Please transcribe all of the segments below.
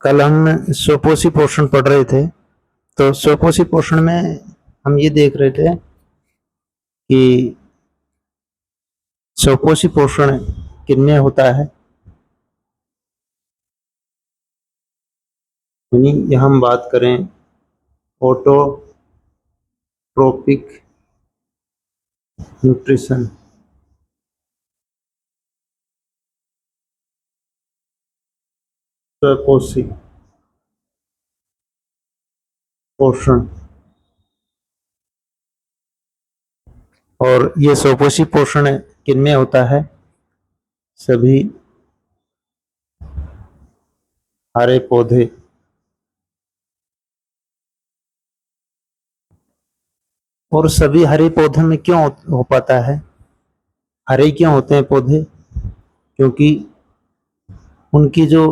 कल हम स्वपोषी पोषण पढ़ रहे थे। तो स्वपोषी पोषण में हम ये देख रहे थे कि स्वपोषी पोषण किनमें होता है। यानी हम बात करें ऑटोट्रोपिक न्यूट्रिशन, स्वपोषी पोषण। और ये स्वपोषी पोषण किनमें होता है? सभी हरे पौधे और सभी हरे पौधों में क्यों हो पाता है? हरे क्यों होते हैं पौधे? क्योंकि उनकी जो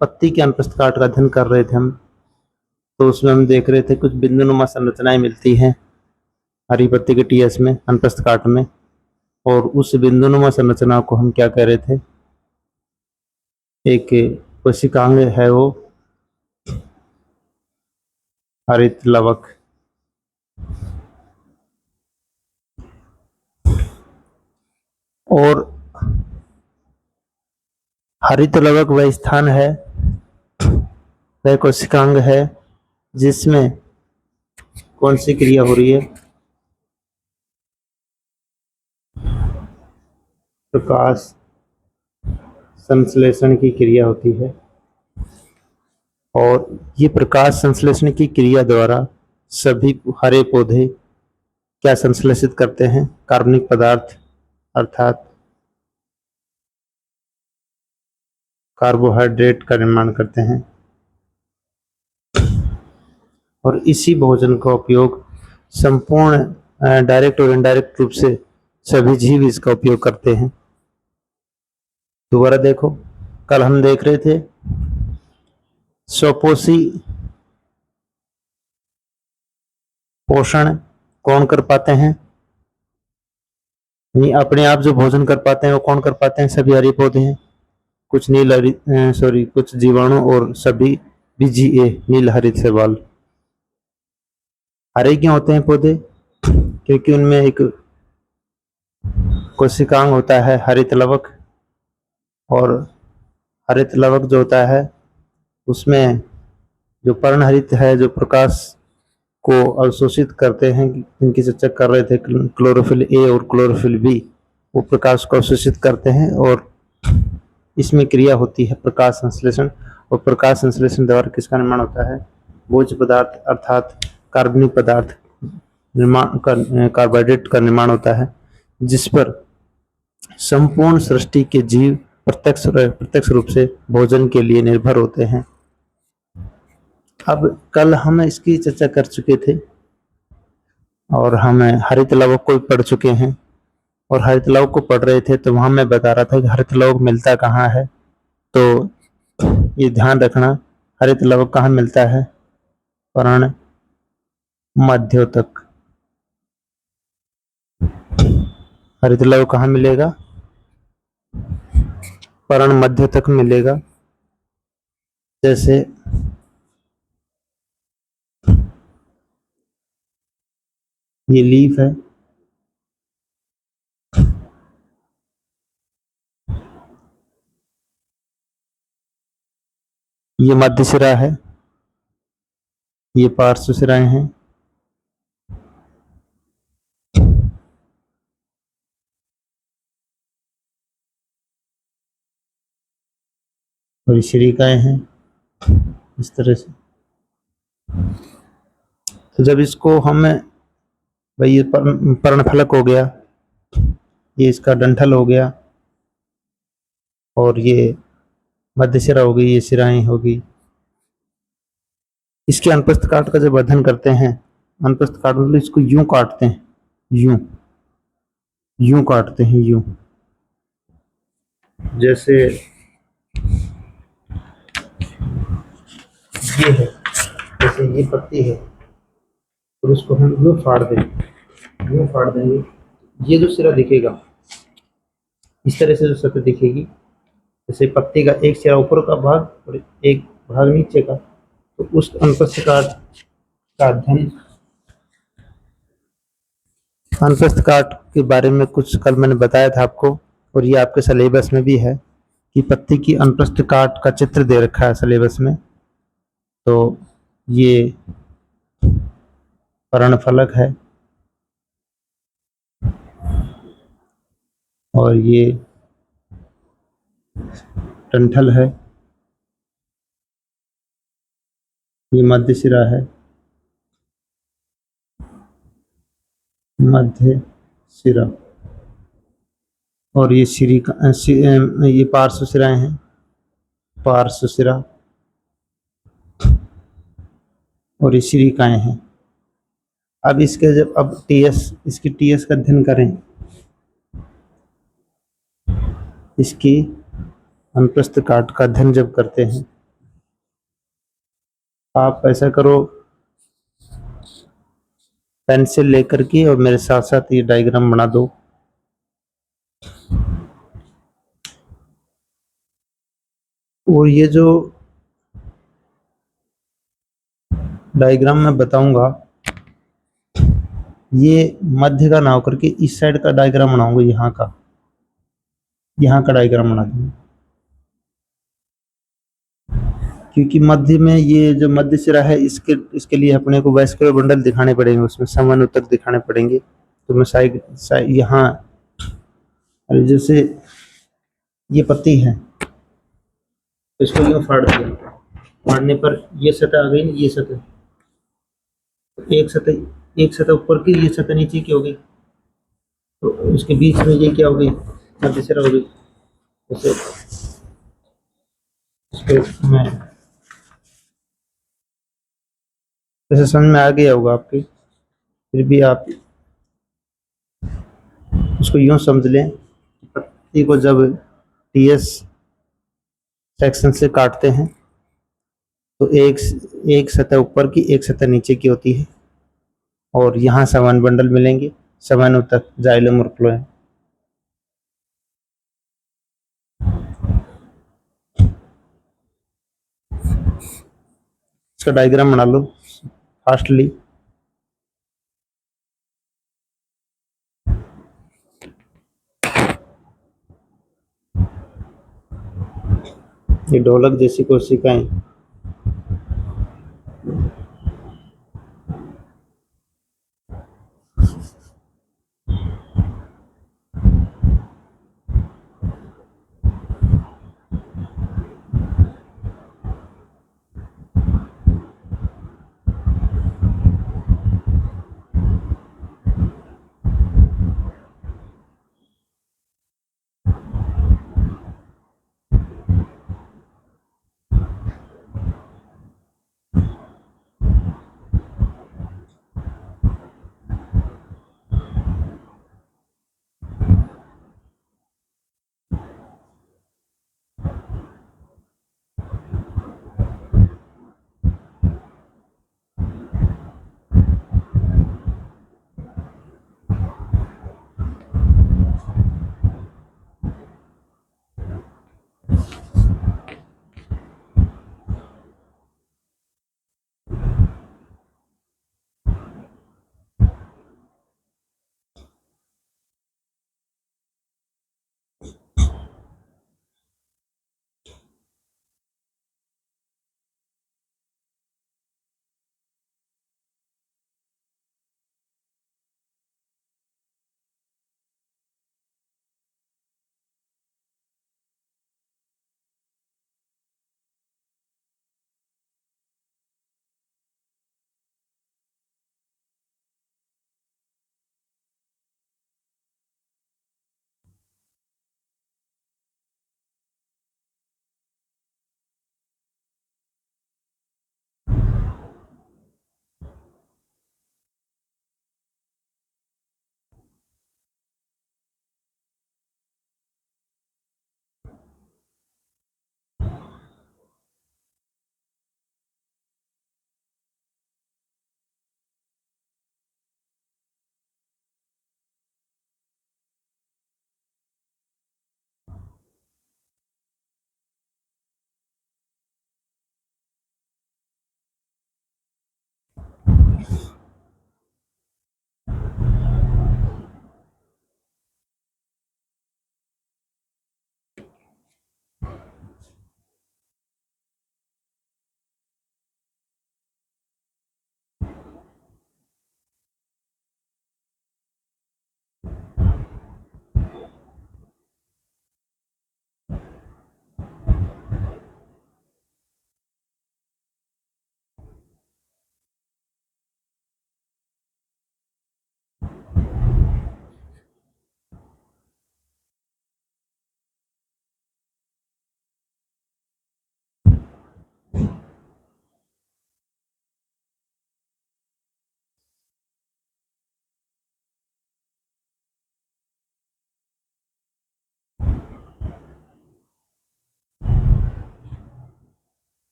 पत्ती के अनुप्रस्थ काट का अध्ययन कर रहे थे हम, तो उसमें हम देख रहे थे कुछ बिंदुनुमा संरचनाएं मिलती हैं हरी पत्ती के टीएस में, अनुप्रस्थ काट में। और उस बिंदुनुमा संरचना को हम क्या कह रहे थे? एक कोशिकांग है वो हरित लवक। और हरित लवक वह स्थान है, वह कोशिकांग है जिसमें कौन सी क्रिया हो रही है? प्रकाश संश्लेषण की क्रिया होती है। और ये प्रकाश संश्लेषण की क्रिया द्वारा सभी हरे पौधे क्या संश्लेषित करते हैं? कार्बनिक पदार्थ अर्थात कार्बोहाइड्रेट का निर्माण करते हैं। और इसी भोजन का उपयोग संपूर्ण डायरेक्ट और इनडायरेक्ट रूप से सभी जीव इसका उपयोग करते हैं। दोबारा देखो, कल हम देख रहे थे स्वपोषी पोषण कौन कर पाते हैं? अपने आप जो भोजन कर पाते हैं वो कौन कर पाते हैं? सभी हरे पौधे हैं, कुछ कुछ जीवाणु और सभी बीजीए नील हरित शैवाल। हरे क्यों होते हैं पौधे? क्योंकि उनमें एक कोशिकांग होता है हरित लवक। और हरित लवक जो होता है उसमें जो पर्णहरित है, जो प्रकाश को अवशोषित करते हैं, जिनकी चर्चा कर रहे थे, क्लोरोफिल ए और क्लोरोफिल बी, वो प्रकाश को अवशोषित करते हैं। और इसमें क्रिया होती है प्रकाश संश्लेषण। और प्रकाश संश्लेषण द्वारा किसका निर्माण होता है? भोज्य पदार्थ अर्थात कार्बनिक पदार्थ निर्माण कार्बोहाइड्रेट का निर्माण होता है, जिस पर संपूर्ण सृष्टि के जीव प्रत्यक्ष रूप से भोजन के लिए निर्भर होते हैं। अब कल हम इसकी चर्चा कर चुके थे और हम हरित लवक को पढ़ चुके हैं। और हरित लवक को पढ़ रहे थे तो वहां मैं बता रहा था कि हरित लवक मिलता कहाँ है। तो ये ध्यान रखना, हरित लवक कहाँ मिलता है? पर्ण मध्योतक। हरित लवक कहाँ मिलेगा? पर्ण मध्योतक मिलेगा। जैसे ये लीफ है, ये मध्य सिरा है, ये पार्श्व सिराएं हैं। और ये शिरीकाएं हैं इस तरह से। तो जब इसको हम भाई, ये पर्णफलक हो गया, ये इसका डंठल हो गया, और ये मध्य सिरा हो गई, ये सिराएं होगी। इसके अनुप्रस्थ काट का जब अध्ययन करते हैं, अनुप्रस्थ काट मतलब इसको यूं काटते हैं, यूं काटते हैं, यूं। जैसे ये है, जैसे ये पत्ती है और उसको हम यूं फाड़ देंगे, ये जो सिरा दिखेगा इस तरह से जो सतह दिखेगी, जैसे पत्ती का एक सिरा ऊपर का भाग और एक भाग नीचे का, तो उस अनुप्रस्थ काट का अध्ययन, अनुप्रस्थ काट के बारे में कुछ कल मैंने बताया था आपको, और ये आपके सिलेबस में भी है कि पत्ती की अनुप्रस्थ काट का चित्र दे रखा है सिलेबस में। तो ये पर्णफलक है और ये टंठल है, ये मध्य सिरा है, मध्य सिरा, और ये ये पार्श्व सिराएं हैं, पार्श्व सिरा, और ये सिरिकाएं हैं। अब इसके जब अब टीएस, इसकी टीएस का अध्ययन करें, इसकी अनुप्रस्थ काट का अध्ययन जब करते हैं, आप ऐसा करो, पेंसिल लेकर के और मेरे साथ साथ ये डायग्राम बना दो। और ये जो डायग्राम मैं बताऊंगा, ये मध्य का ना होकर के इस साइड का डायग्राम बनाऊंगा, यहाँ का डायग्राम बना दूंगा, क्योंकि मध्य में ये जो मध्य सिरा है, इसके लिए अपने को वैस्कुलर बंडल दिखाने पड़ेंगे, उसमें समानुतक दिखाने पड़ेंगे। तो मैं साइड यहाँ, जैसे ये पत्ती है, तो इसको यूँ फाड़ दिया, फाड़ने पर ये सतह आ गई, ये सतह, एक सतह ऊपर की, ये सतह नीचे की हो गई, तो इसके बीच में ये क्या हो गई, मध्य सिरा हो गई। जैसे इसको मैं, जैसे समझ में आ गया होगा आपके, फिर भी आप उसको यूँ समझ लें, पत्ती को जब टीएस सेक्शन से काटते हैं तो एक सतह ऊपर की, एक सतह नीचे की होती है, और यहाँ समान बंडल मिलेंगे, समानुतक जाइलम और फ्लोएम। इसका डायग्राम बना लो फास्टली। ये ढोलक जैसी कोशिकाएं,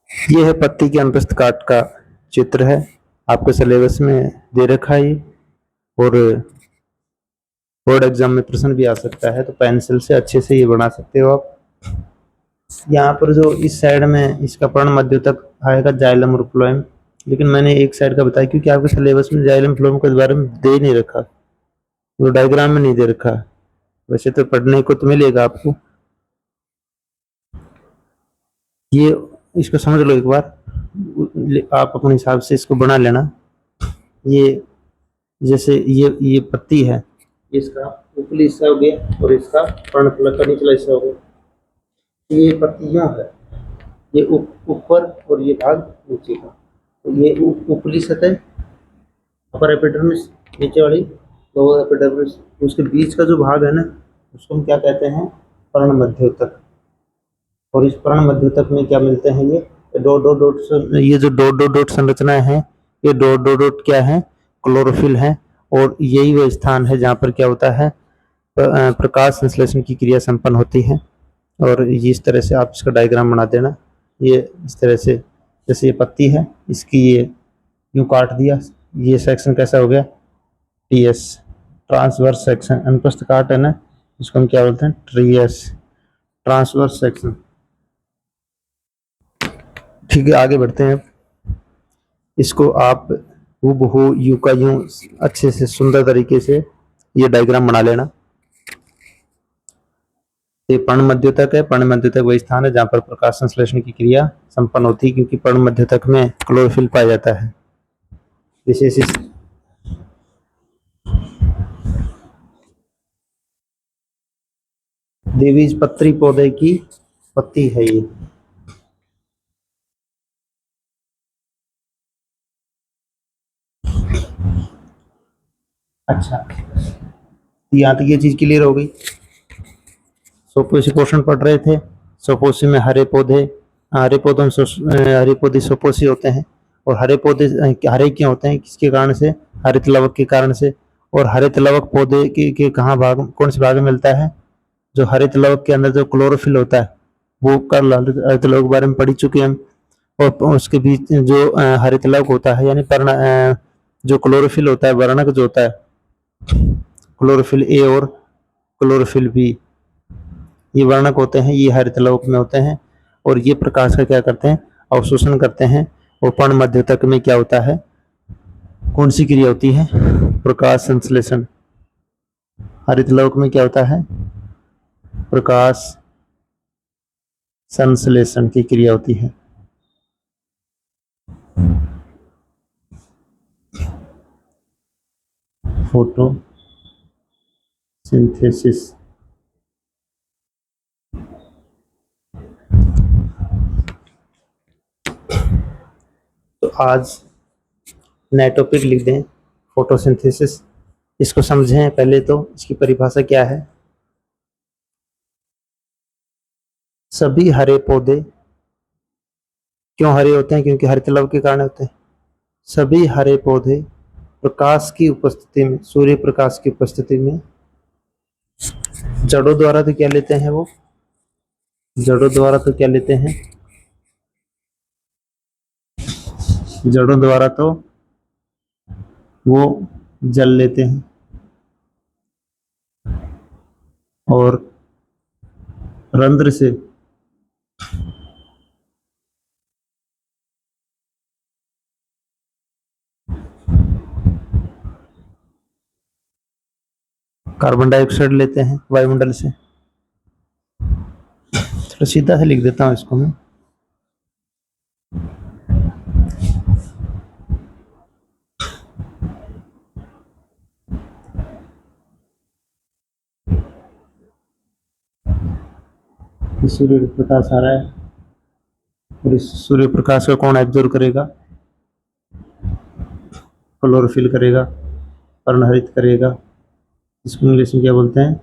ये है पत्ती के अनुप्रस्थ काट का चित्र है, आपके सिलेबस में दे रखा है ये। और बोर्ड एग्जाम में प्रश्न भी आ सकता है, तो पेंसिल से अच्छे से ये बना सकते हो आप। यहाँ पर जो इस साइड में इसका पर्ण मध्य तक आएगा जाइलम और फ्लोएम, लेकिन मैंने एक साइड का बताया क्योंकि आपके सिलेबस में जाइलम फ्लोएम के बारे में दे नहीं रखा, वो डायग्राम में नहीं दे रखा। वैसे तो पढ़ने को तो मिलेगा आपको, ये इसको समझ लो एक बार, आप अपने हिसाब से इसको बना लेना। ये जैसे ये पत्ती है, इसका ऊपरी हिस्सा हो गया और इसका पर्णफलक का निचला हिस्सा हो गया। ये पत्तियां है, ये ऊपर और ये भाग नीचे का। तो ये ऊपरी सतह अपर एपिडर्मिस, नीचे वाली लोअर एपिडर्मिस, उसके बीच का जो भाग है ना, उसको हम क्या कहते हैं, पर्ण मध्योतक। और इस पर्ण मध्योतक में क्या मिलते हैं, ये डॉट डॉट डॉट, ये जो डॉट डॉट डॉट संरचनाएं हैं, ये डॉट डॉट डॉट क्या है, क्लोरोफिल है। और यही वो स्थान है जहाँ पर क्या होता है, प्रकाश संश्लेषण की क्रिया संपन्न होती है। और इस तरह से आप इसका डायग्राम बना देना। ये इस तरह से, जैसे ये पत्ती है, इसकी ये यूं काट दिया, ये सेक्शन कैसा हो गया, टीएस, ट्रांसवर्स सेक्शन। अनुप्रस्थ काट है ना, इसको हम क्या बोलते हैं, ट्रीएस, ट्रांसवर्स सेक्शन। ठीक है, आगे बढ़ते हैं। इसको आप हूबहू यूं का यूं अच्छे से सुंदर तरीके से ये डायग्राम बना लेना। ये पर्ण मध्योतक है। पर्ण मध्योतक वही स्थान है जहां पर प्रकाश संश्लेषण की क्रिया संपन्न होती है, क्योंकि पर्ण मध्योतक में क्लोरोफिल पाया जाता है। विशेष द्विबीजपत्री पौधे की पत्ती है ये। अच्छा, यहाँ तक ये चीज क्लियर हो गई। सोपोसी पोषण पढ़ रहे थे। सोपोसी में हरे पौधे, हरे पौधों में हरे पौधे सोपोसी होते हैं। और हरे पौधे हरे क्यों होते हैं, किसके कारण से? हरित लवक के कारण से। और हरित लवक पौधे के कहाँ भाग, कौन से भाग में मिलता है? जो हरित लवक के अंदर जो क्लोरोफिल होता है, वो कल हरित लवक के बारे में पढ़ी चुके हैं हम। और उसके बीच जो हरित लवक होता है, यानी जो क्लोरोफिल होता है, वर्णक जो होता है, क्लोरोफिल ए और क्लोरोफिल बी, ये वर्णक होते हैं, ये हरित लवक में होते हैं। और ये प्रकाश का क्या करते हैं? अवशोषण करते हैं। और पर्ण मध्यतक में क्या होता है? कौन सी क्रिया होती है? प्रकाश संश्लेषण। हरित लवक में क्या होता है? प्रकाश संश्लेषण की क्रिया होती है। Photo synthesis. तो आज नया टॉपिक लिख दें, फोटोसिंथेसिस। इसको समझें पहले तो, इसकी परिभाषा क्या है। सभी हरे पौधे क्यों हरे होते हैं? क्योंकि हरित लवक के कारण होते हैं। सभी हरे पौधे प्रकाश की उपस्थिति में, सूर्य प्रकाश की उपस्थिति में, जड़ों द्वारा तो क्या लेते हैं वो? जड़ों द्वारा तो क्या लेते हैं? जड़ों द्वारा तो वो जल लेते हैं। और रंध्र से कार्बन डाइऑक्साइड लेते हैं वायुमंडल से। थोड़ा सीधा से लिख देता हूँ इसको मैं। सूर्य प्रकाश आ रहा है, और इस सूर्य प्रकाश को कौन एब्जॉर्व करेगा? क्लोरोफिल करेगा, पर्णहरित करेगा। इसको इंग्लिश में क्या बोलते हैं?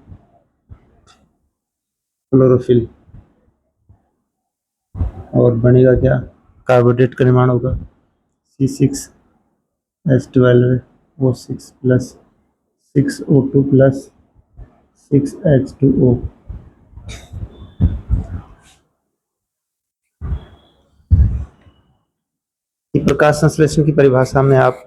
क्लोरोफिल। और बनेगा क्या? कार्बोनेट का निर्माण होगा, C6H12O6 plus 6O2 plus 6H2O। प्रकाश संश्लेषण की परिभाषा में आप